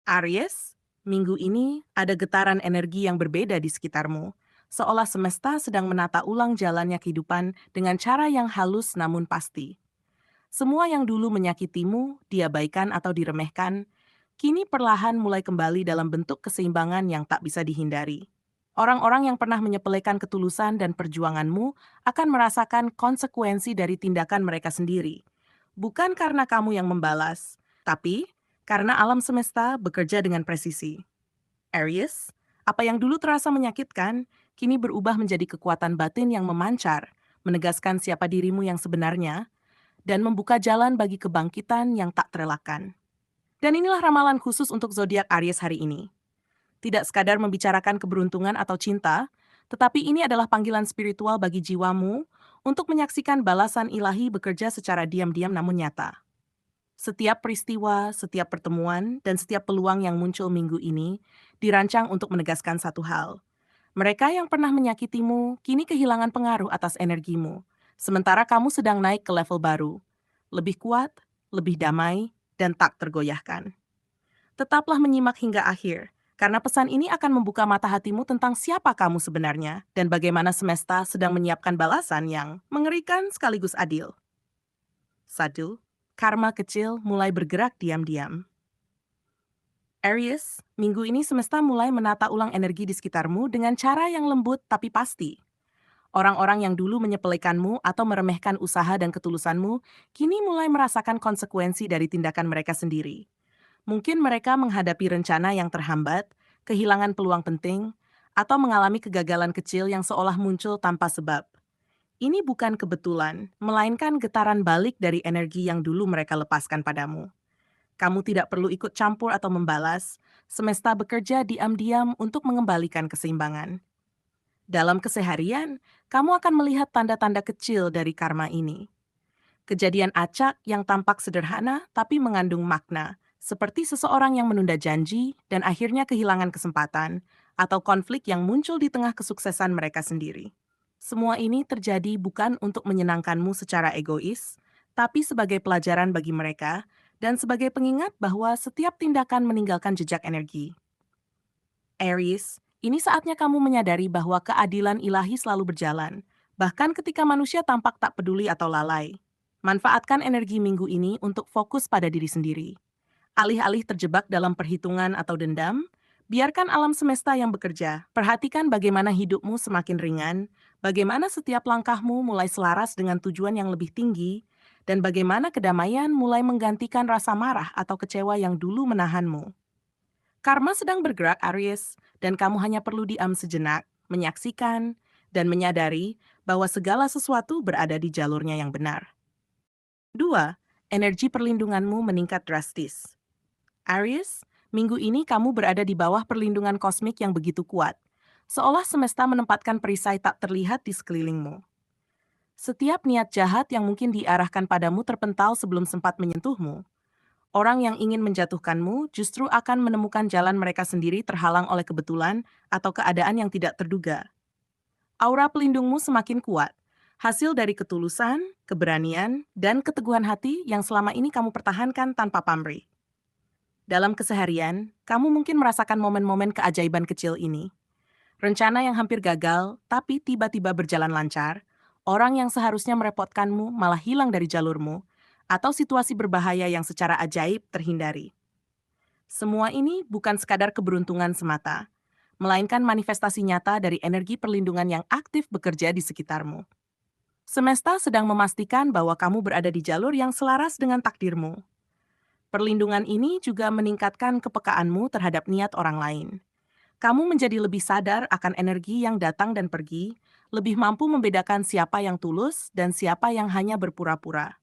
Aries, minggu ini ada getaran energi yang berbeda di sekitarmu, seolah semesta sedang menata ulang jalannya kehidupan dengan cara yang halus namun pasti. Semua yang dulu menyakitimu, diabaikan atau diremehkan, kini perlahan mulai kembali dalam bentuk keseimbangan yang tak bisa dihindari. Orang-orang yang pernah menyepelekan ketulusan dan perjuanganmu akan merasakan konsekuensi dari tindakan mereka sendiri. Bukan karena kamu yang membalas, tapi karena alam semesta bekerja dengan presisi. Aries, apa yang dulu terasa menyakitkan, kini berubah menjadi kekuatan batin yang memancar, menegaskan siapa dirimu yang sebenarnya, dan membuka jalan bagi kebangkitan yang tak terelakkan. Dan inilah ramalan khusus untuk zodiak Aries hari ini. Tidak sekadar membicarakan keberuntungan atau cinta, tetapi ini adalah panggilan spiritual bagi jiwamu untuk menyaksikan balasan ilahi bekerja secara diam-diam namun nyata. Setiap peristiwa, setiap pertemuan, dan setiap peluang yang muncul minggu ini dirancang untuk menegaskan satu hal. Mereka yang pernah menyakitimu kini kehilangan pengaruh atas energimu, sementara kamu sedang naik ke level baru, lebih kuat, lebih damai, dan tak tergoyahkan. Tetaplah menyimak hingga akhir, karena pesan ini akan membuka mata hatimu tentang siapa kamu sebenarnya dan bagaimana semesta sedang menyiapkan balasan yang mengerikan sekaligus adil. 1. Karma kecil mulai bergerak diam-diam. Aries, minggu ini semesta mulai menata ulang energi di sekitarmu dengan cara yang lembut tapi pasti. Orang-orang yang dulu menyepelekanmu atau meremehkan usaha dan ketulusanmu, kini mulai merasakan konsekuensi dari tindakan mereka sendiri. Mungkin mereka menghadapi rencana yang terhambat, kehilangan peluang penting, atau mengalami kegagalan kecil yang seolah muncul tanpa sebab. Ini bukan kebetulan, melainkan getaran balik dari energi yang dulu mereka lepaskan padamu. Kamu tidak perlu ikut campur atau membalas, semesta bekerja diam-diam untuk mengembalikan keseimbangan. Dalam keseharian, kamu akan melihat tanda-tanda kecil dari karma ini. Kejadian acak yang tampak sederhana tapi mengandung makna, seperti seseorang yang menunda janji dan akhirnya kehilangan kesempatan, atau konflik yang muncul di tengah kesuksesan mereka sendiri. Semua ini terjadi bukan untuk menyenangkanmu secara egois, tapi sebagai pelajaran bagi mereka dan sebagai pengingat bahwa setiap tindakan meninggalkan jejak energi. Aries, ini saatnya kamu menyadari bahwa keadilan ilahi selalu berjalan, bahkan ketika manusia tampak tak peduli atau lalai. Manfaatkan energi minggu ini untuk fokus pada diri sendiri. Alih-alih terjebak dalam perhitungan atau dendam, biarkan alam semesta yang bekerja. Perhatikan bagaimana hidupmu semakin ringan, bagaimana setiap langkahmu mulai selaras dengan tujuan yang lebih tinggi, dan bagaimana kedamaian mulai menggantikan rasa marah atau kecewa yang dulu menahanmu. Karma sedang bergerak, Aries, dan kamu hanya perlu diam sejenak, menyaksikan, dan menyadari bahwa segala sesuatu berada di jalurnya yang benar. 2. Energi perlindunganmu meningkat drastis. Aries, minggu ini kamu berada di bawah perlindungan kosmik yang begitu kuat, seolah semesta menempatkan perisai tak terlihat di sekelilingmu. Setiap niat jahat yang mungkin diarahkan padamu terpental sebelum sempat menyentuhmu. Orang yang ingin menjatuhkanmu justru akan menemukan jalan mereka sendiri terhalang oleh kebetulan atau keadaan yang tidak terduga. Aura pelindungmu semakin kuat, hasil dari ketulusan, keberanian, dan keteguhan hati yang selama ini kamu pertahankan tanpa pamrih. Dalam keseharian, kamu mungkin merasakan momen-momen keajaiban kecil ini. Rencana yang hampir gagal, tapi tiba-tiba berjalan lancar, orang yang seharusnya merepotkanmu malah hilang dari jalurmu, atau situasi berbahaya yang secara ajaib terhindari. Semua ini bukan sekadar keberuntungan semata, melainkan manifestasi nyata dari energi perlindungan yang aktif bekerja di sekitarmu. Semesta sedang memastikan bahwa kamu berada di jalur yang selaras dengan takdirmu. Perlindungan ini juga meningkatkan kepekaanmu terhadap niat orang lain. Kamu menjadi lebih sadar akan energi yang datang dan pergi, lebih mampu membedakan siapa yang tulus dan siapa yang hanya berpura-pura.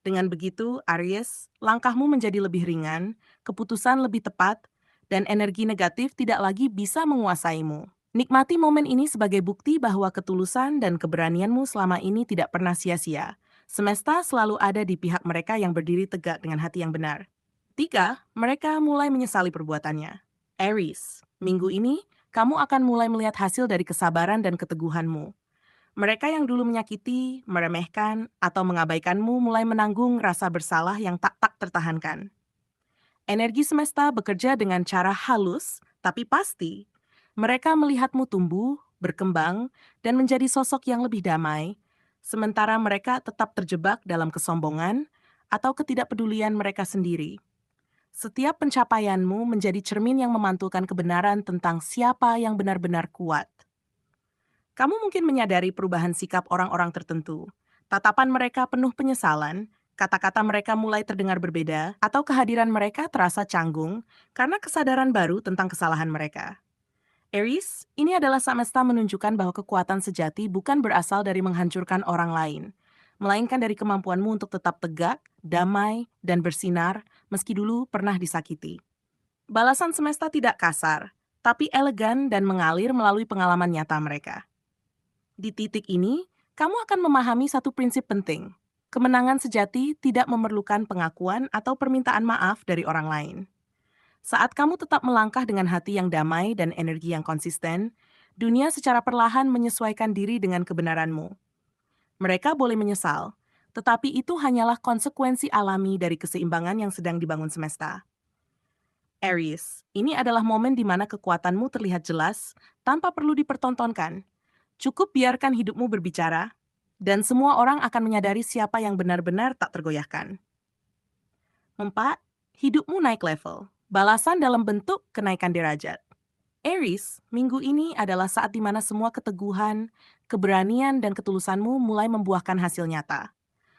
Dengan begitu, Aries, langkahmu menjadi lebih ringan, keputusan lebih tepat, dan energi negatif tidak lagi bisa menguasaimu. Nikmati momen ini sebagai bukti bahwa ketulusan dan keberanianmu selama ini tidak pernah sia-sia. Semesta selalu ada di pihak mereka yang berdiri tegak dengan hati yang benar. 3. Mereka mulai menyesali perbuatannya. Aries, minggu ini, kamu akan mulai melihat hasil dari kesabaran dan keteguhanmu. Mereka yang dulu menyakiti, meremehkan, atau mengabaikanmu mulai menanggung rasa bersalah yang tak tertahankan. Energi semesta bekerja dengan cara halus, tapi pasti. Mereka melihatmu tumbuh, berkembang, dan menjadi sosok yang lebih damai, sementara mereka tetap terjebak dalam kesombongan atau ketidakpedulian mereka sendiri. Setiap pencapaianmu menjadi cermin yang memantulkan kebenaran tentang siapa yang benar-benar kuat. Kamu mungkin menyadari perubahan sikap orang-orang tertentu. Tatapan mereka penuh penyesalan, kata-kata mereka mulai terdengar berbeda, atau kehadiran mereka terasa canggung karena kesadaran baru tentang kesalahan mereka. Aries, ini adalah semesta menunjukkan bahwa kekuatan sejati bukan berasal dari menghancurkan orang lain, melainkan dari kemampuanmu untuk tetap tegak, damai, dan bersinar meski dulu pernah disakiti. Balasan semesta tidak kasar, tapi elegan dan mengalir melalui pengalaman nyata mereka. Di titik ini, kamu akan memahami satu prinsip penting. Kemenangan sejati tidak memerlukan pengakuan atau permintaan maaf dari orang lain. Saat kamu tetap melangkah dengan hati yang damai dan energi yang konsisten, dunia secara perlahan menyesuaikan diri dengan kebenaranmu. Mereka boleh menyesal, tetapi itu hanyalah konsekuensi alami dari keseimbangan yang sedang dibangun semesta. Aries, ini adalah momen di mana kekuatanmu terlihat jelas tanpa perlu dipertontonkan. Cukup biarkan hidupmu berbicara, dan semua orang akan menyadari siapa yang benar-benar tak tergoyahkan. 4. Hidupmu naik level. Balasan dalam bentuk kenaikan derajat. Aries, minggu ini adalah saat di mana semua keteguhan, keberanian, dan ketulusanmu mulai membuahkan hasil nyata.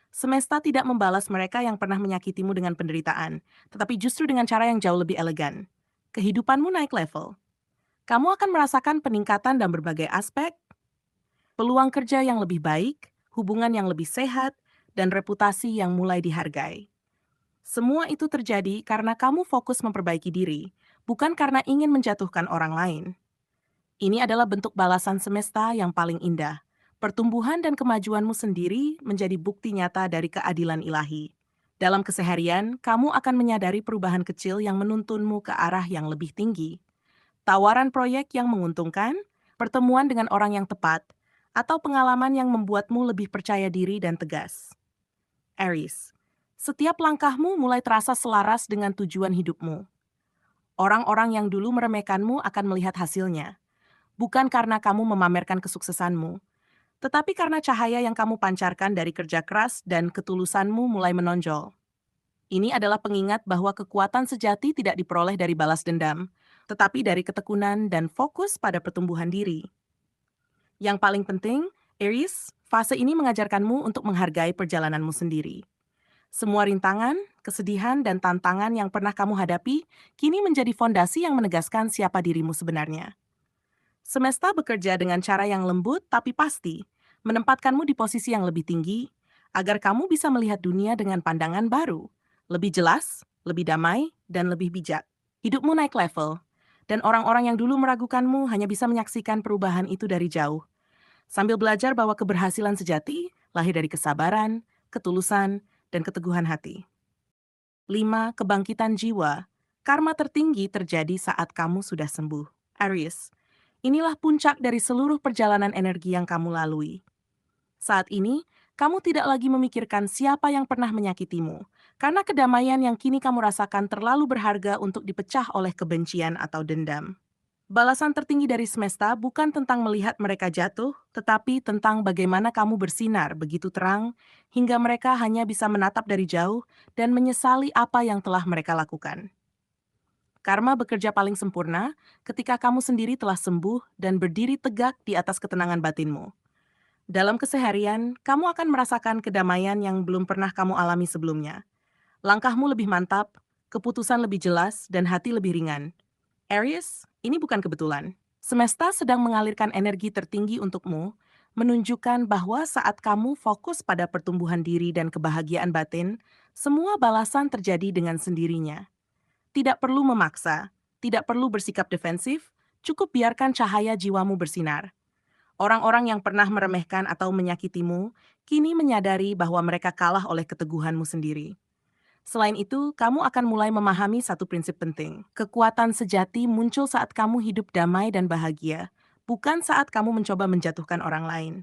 Semesta tidak membalas mereka yang pernah menyakitimu dengan penderitaan, tetapi justru dengan cara yang jauh lebih elegan. Kehidupanmu naik level. Kamu akan merasakan peningkatan dalam berbagai aspek, peluang kerja yang lebih baik, hubungan yang lebih sehat, dan reputasi yang mulai dihargai. Semua itu terjadi karena kamu fokus memperbaiki diri, bukan karena ingin menjatuhkan orang lain. Ini adalah bentuk balasan semesta yang paling indah. Pertumbuhan dan kemajuanmu sendiri menjadi bukti nyata dari keadilan ilahi. Dalam keseharian, kamu akan menyadari perubahan kecil yang menuntunmu ke arah yang lebih tinggi. Tawaran proyek yang menguntungkan, pertemuan dengan orang yang tepat, atau pengalaman yang membuatmu lebih percaya diri dan tegas. Aries, setiap langkahmu mulai terasa selaras dengan tujuan hidupmu. Orang-orang yang dulu meremehkanmu akan melihat hasilnya, bukan karena kamu memamerkan kesuksesanmu, tetapi karena cahaya yang kamu pancarkan dari kerja keras dan ketulusanmu mulai menonjol. Ini adalah pengingat bahwa kekuatan sejati tidak diperoleh dari balas dendam, tetapi dari ketekunan dan fokus pada pertumbuhan diri. Yang paling penting, Aries, fase ini mengajarkanmu untuk menghargai perjalananmu sendiri. Semua rintangan, kesedihan, dan tantangan yang pernah kamu hadapi kini menjadi fondasi yang menegaskan siapa dirimu sebenarnya. Semesta bekerja dengan cara yang lembut tapi pasti, menempatkanmu di posisi yang lebih tinggi, agar kamu bisa melihat dunia dengan pandangan baru, lebih jelas, lebih damai, dan lebih bijak. Hidupmu naik level, dan orang-orang yang dulu meragukanmu hanya bisa menyaksikan perubahan itu dari jauh, sambil belajar bahwa keberhasilan sejati lahir dari kesabaran, ketulusan, dan keteguhan hati. 5. Kebangkitan jiwa. Karma tertinggi terjadi saat kamu sudah sembuh. Aries, inilah puncak dari seluruh perjalanan energi yang kamu lalui. Saat ini, kamu tidak lagi memikirkan siapa yang pernah menyakitimu, karena kedamaian yang kini kamu rasakan terlalu berharga untuk dipecah oleh kebencian atau dendam. Balasan tertinggi dari semesta bukan tentang melihat mereka jatuh, tetapi tentang bagaimana kamu bersinar begitu terang, hingga mereka hanya bisa menatap dari jauh dan menyesali apa yang telah mereka lakukan. Karma bekerja paling sempurna ketika kamu sendiri telah sembuh dan berdiri tegak di atas ketenangan batinmu. Dalam keseharian, kamu akan merasakan kedamaian yang belum pernah kamu alami sebelumnya. Langkahmu lebih mantap, keputusan lebih jelas, dan hati lebih ringan. Aries, ini bukan kebetulan. Semesta sedang mengalirkan energi tertinggi untukmu, menunjukkan bahwa saat kamu fokus pada pertumbuhan diri dan kebahagiaan batin, semua balasan terjadi dengan sendirinya. Tidak perlu memaksa, tidak perlu bersikap defensif, cukup biarkan cahaya jiwamu bersinar. Orang-orang yang pernah meremehkan atau menyakitimu, kini menyadari bahwa mereka kalah oleh keteguhanmu sendiri. Selain itu, kamu akan mulai memahami satu prinsip penting. Kekuatan sejati muncul saat kamu hidup damai dan bahagia, bukan saat kamu mencoba menjatuhkan orang lain.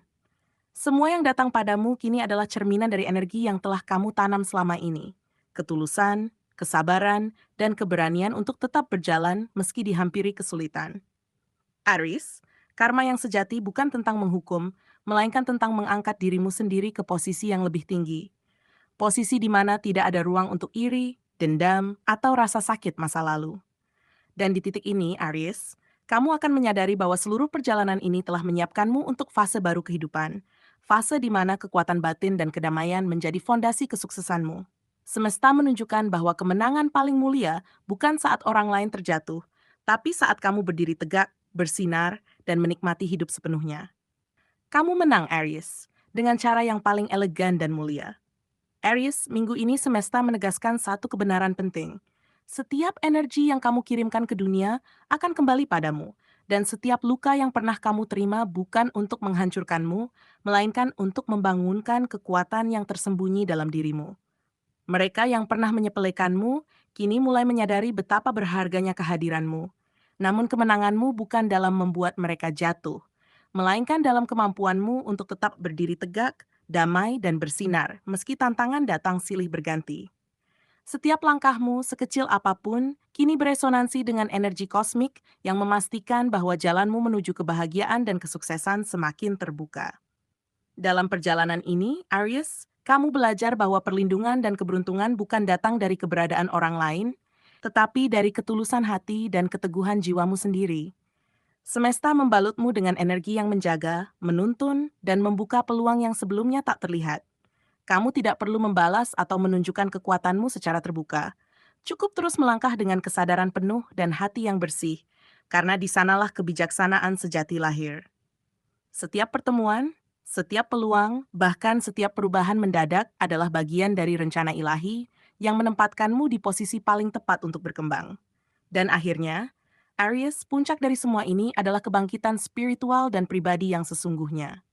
Semua yang datang padamu kini adalah cerminan dari energi yang telah kamu tanam selama ini. Ketulusan, kesabaran, dan keberanian untuk tetap berjalan meski dihampiri kesulitan. Aries, karma yang sejati bukan tentang menghukum, melainkan tentang mengangkat dirimu sendiri ke posisi yang lebih tinggi. Posisi di mana tidak ada ruang untuk iri, dendam, atau rasa sakit masa lalu. Dan di titik ini, Aries, kamu akan menyadari bahwa seluruh perjalanan ini telah menyiapkanmu untuk fase baru kehidupan. Fase di mana kekuatan batin dan kedamaian menjadi fondasi kesuksesanmu. Semesta menunjukkan bahwa kemenangan paling mulia bukan saat orang lain terjatuh, tapi saat kamu berdiri tegak, bersinar, dan menikmati hidup sepenuhnya. Kamu menang, Aries, dengan cara yang paling elegan dan mulia. Aries, minggu ini semesta menegaskan satu kebenaran penting. Setiap energi yang kamu kirimkan ke dunia akan kembali padamu, dan setiap luka yang pernah kamu terima bukan untuk menghancurkanmu, melainkan untuk membangunkan kekuatan yang tersembunyi dalam dirimu. Mereka yang pernah menyepelekanmu kini mulai menyadari betapa berharganya kehadiranmu. Namun kemenanganmu bukan dalam membuat mereka jatuh, melainkan dalam kemampuanmu untuk tetap berdiri tegak, damai, dan bersinar meski tantangan datang silih berganti. Setiap langkahmu, sekecil apapun, kini beresonansi dengan energi kosmik yang memastikan bahwa jalanmu menuju kebahagiaan dan kesuksesan semakin terbuka. Dalam perjalanan ini, Aries, kamu belajar bahwa perlindungan dan keberuntungan bukan datang dari keberadaan orang lain, tetapi dari ketulusan hati dan keteguhan jiwamu sendiri. Semesta membalutmu dengan energi yang menjaga, menuntun, dan membuka peluang yang sebelumnya tak terlihat. Kamu tidak perlu membalas atau menunjukkan kekuatanmu secara terbuka. Cukup terus melangkah dengan kesadaran penuh dan hati yang bersih, karena di sanalah kebijaksanaan sejati lahir. Setiap pertemuan, setiap peluang, bahkan setiap perubahan mendadak adalah bagian dari rencana ilahi yang menempatkanmu di posisi paling tepat untuk berkembang. Dan akhirnya, Aries, puncak dari semua ini adalah kebangkitan spiritual dan pribadi yang sesungguhnya.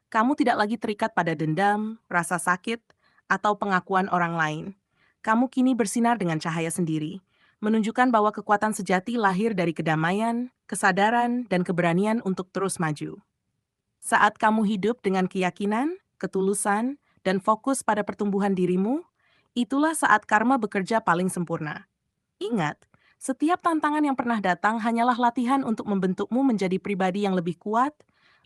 Kamu tidak lagi terikat pada dendam, rasa sakit, atau pengakuan orang lain. Kamu kini bersinar dengan cahaya sendiri, menunjukkan bahwa kekuatan sejati lahir dari kedamaian, kesadaran, dan keberanian untuk terus maju. Saat kamu hidup dengan keyakinan, ketulusan, dan fokus pada pertumbuhan dirimu, itulah saat karma bekerja paling sempurna. Ingat, setiap tantangan yang pernah datang hanyalah latihan untuk membentukmu menjadi pribadi yang lebih kuat,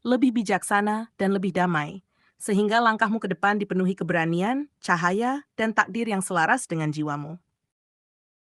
lebih bijaksana, dan lebih damai, sehingga langkahmu ke depan dipenuhi keberanian, cahaya, dan takdir yang selaras dengan jiwamu.